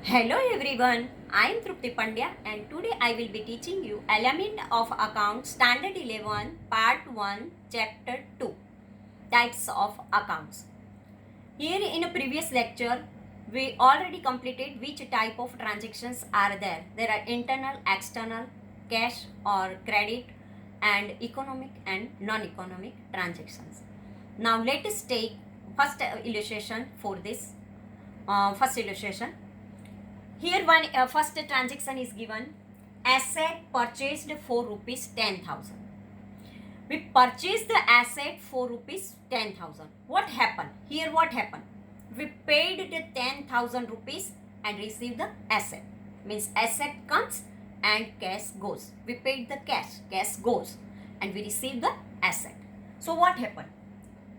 Hello everyone, I am Trupti Pandya and today I will be teaching you Element of Account Standard 11 Part 1 Chapter 2 Types of Accounts. Here in a previous lecture we already completed which type of transactions are there. There are internal, external, cash or credit and economic and non-economic transactions. Now let us take first illustration for this first illustration. Here one first transaction is given. Asset purchased for rupees 10,000. We purchased the asset for rupees 10,000. What happened? Here what happened? We paid the 10,000 rupees and received the asset. Means asset comes and cash goes. We paid the cash goes and we received the asset. So what happened?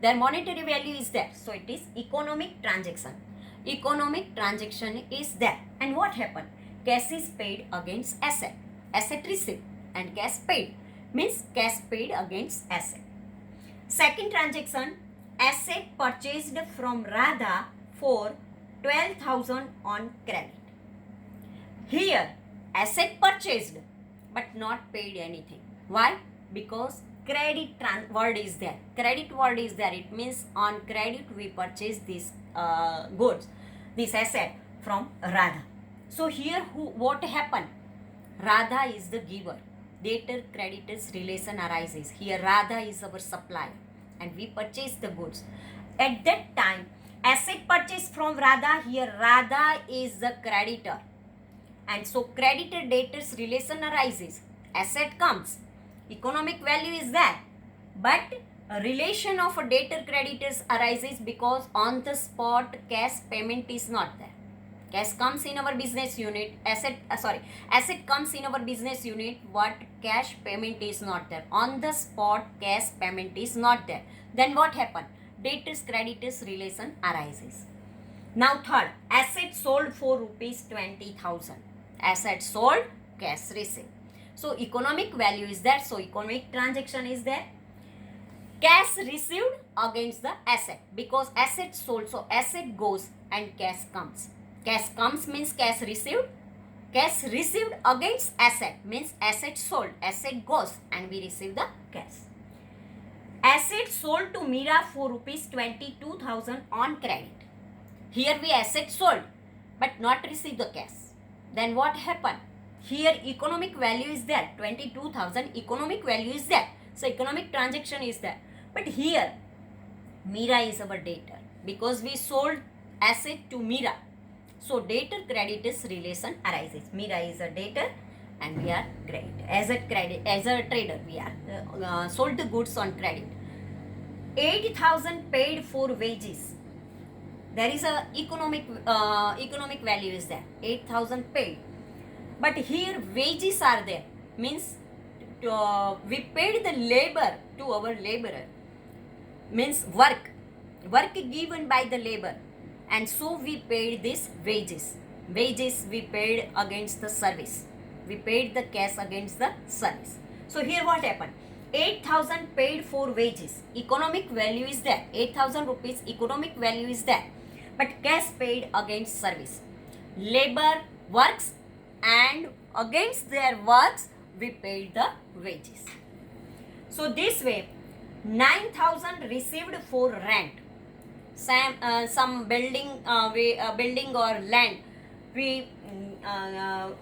Their monetary value is there. So it is economic transaction. Economic transaction is there. And what happened? Cash is paid against asset. Asset received and cash paid. Means cash paid against asset. Second transaction, asset purchased from Radha for 12,000 on credit. Here, asset purchased but not paid anything. Why? Because credit word is there. Credit word is there. It means on credit we purchase this goods, this asset from Radha. So here what happened? Radha is the giver. Debtor creditors relation arises. Here Radha is our supplier and we purchase the goods. At that time, asset purchased from Radha, here Radha is the creditor. And so creditor debtors relation arises. Asset comes. Economic value is there. But a relation of a debtor creditors arises because on the spot cash payment is not there. Cash comes in our business unit, asset comes in our business unit, but cash payment is not there. On the spot cash payment is not there. Then what happened? Debtors creditors relation arises. Now third, asset sold for rupees 20,000. Asset sold, cash received. So economic value is there. So economic transaction is there. Cash received against the asset because asset sold. So asset goes and cash comes. Cash comes means cash received. Cash received against asset means asset sold. Asset goes and we receive the cash. Asset sold to Mira for rupees 22,000 on credit. Here we asset sold but not receive the cash. Then what happened? Here economic value is there. 22,000 economic value is there. So economic transaction is there. But here Mira is our debtor because we sold asset to Mira. So debtor creditors relation arises. Mira is a debtor and we are creditor. As a trader we are sold the goods on credit. 80,000 paid for wages. There is a economic value is there. 8,000 paid. But here wages are there. Means we paid the labor to our laborer. Means work given by the labor. And so we paid this wages. Wages we paid against the service. We paid the cash against the service. So here what happened? 8,000 paid for wages. Economic value is there. 8,000 rupees economic value is there. But cash paid against service. Labor works and against their works we paid the wages. So this way 9,000 received for rent. Some building building or land we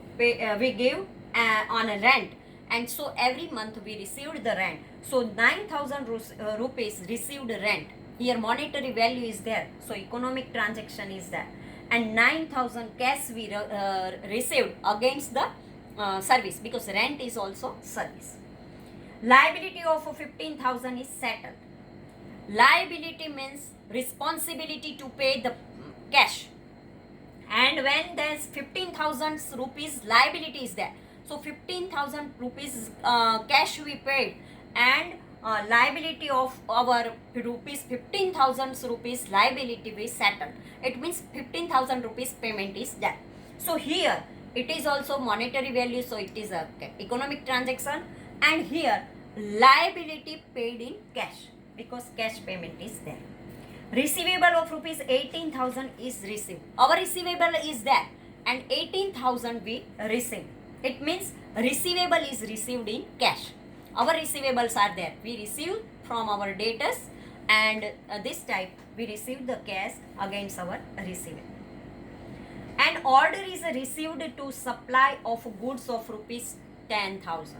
give on a rent, and so every month we received the rent. So 9,000 rupees received rent. Here monetary value is there, so economic transaction is there, and 9,000 cash we received against the service because rent is also service. Liability of 15,000 is settled. Liability means responsibility to pay the cash, and when there's 15,000 rupees liability is there, so 15,000 rupees cash we paid and liability of our rupees 15,000 rupees liability we settled. It means 15,000 rupees payment is there. So here it is also monetary value, so it is a economic transaction, and here liability paid in cash because cash payment is there. Receivable of rupees 18,000 is received. Our receivable is there. and 18,000 we received. It means receivable is received in cash. Our receivables are there. We received from our debtors, and this type we received the cash against our receivable. An order is received to supply of goods of rupees 10,000.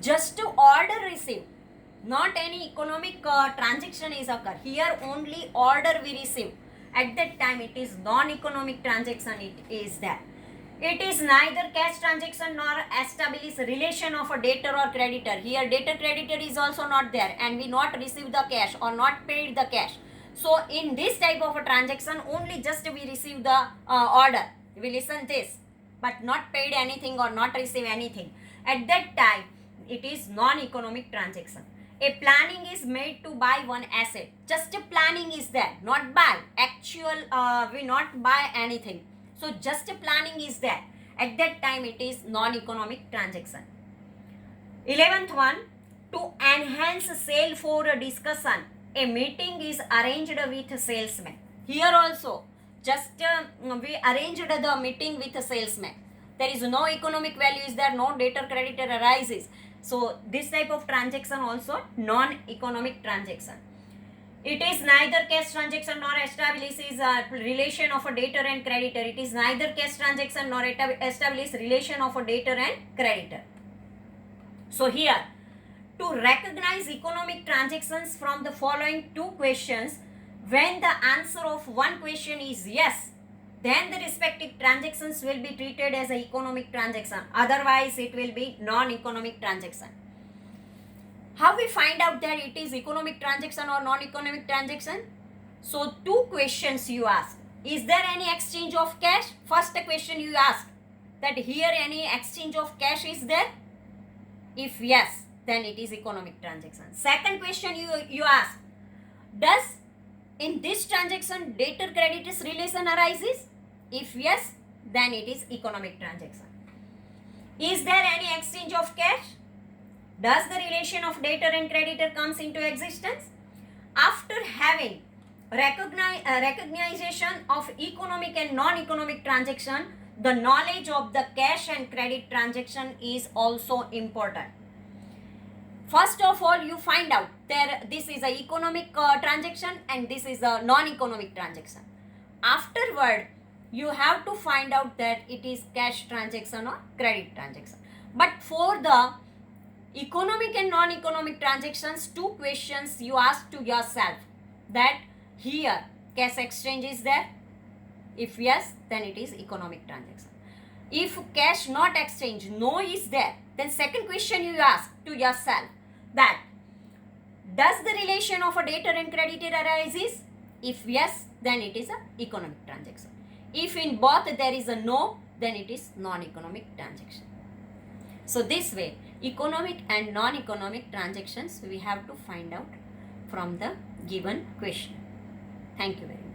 Just to order received, not any economic transaction is occur. Here only order we receive. At that time it is non-economic transaction, it is that. It is neither cash transaction nor establish relation of a debtor or creditor. Here debtor creditor is also not there, and we not receive the cash or not paid the cash. So in this type of a transaction only just we receive the order. We listen this, but not paid anything or not receive anything. At that time it is non-economic transaction. A planning is made to buy one asset. Just a planning is there, not buy. Actual we not buy anything. So just a planning is there. At that time it is non-economic transaction. 11th one, to enhance sale for a discussion, a meeting is arranged with salesman. Here also just we arranged the meeting with a salesman. There is no economic value is there, no debtor creditor arises. So this type of transaction also non-economic transaction. It is neither cash transaction nor establishes a relation of a debtor and creditor. It is neither cash transaction nor establish relation of a debtor and creditor. So here, to recognize economic transactions from the following two questions, when the answer of one question is yes, then the respective transactions will be treated as an economic transaction. Otherwise, it will be non-economic transaction. How we find out that it is economic transaction or non-economic transaction? So, two questions you ask. Is there any exchange of cash? First question you ask that here any exchange of cash is there? If yes, then it is economic transaction. Second question you ask, does in this transaction debtor creditors relation arises? If yes, then it is economic transaction. Is there any exchange of cash? Does the relation of debtor and creditor comes into existence? After having recognition of economic and non-economic transaction, the knowledge of the cash and credit transaction is also important. First of all, you find out this is a economic transaction and this is a non-economic transaction. Afterward, you have to find out that it is cash transaction or credit transaction. But for the economic and non-economic transactions, two questions you ask to yourself, that here cash exchange is there? If yes, then it is economic transaction. If cash not exchange, no is there, then second question you ask to yourself, that does the relation of a debtor and creditor arises? If yes, then it is a economic transaction. If in both there is a no, then it is non-economic transaction. So this way, economic and non-economic transactions we have to find out from the given question. Thank you very much.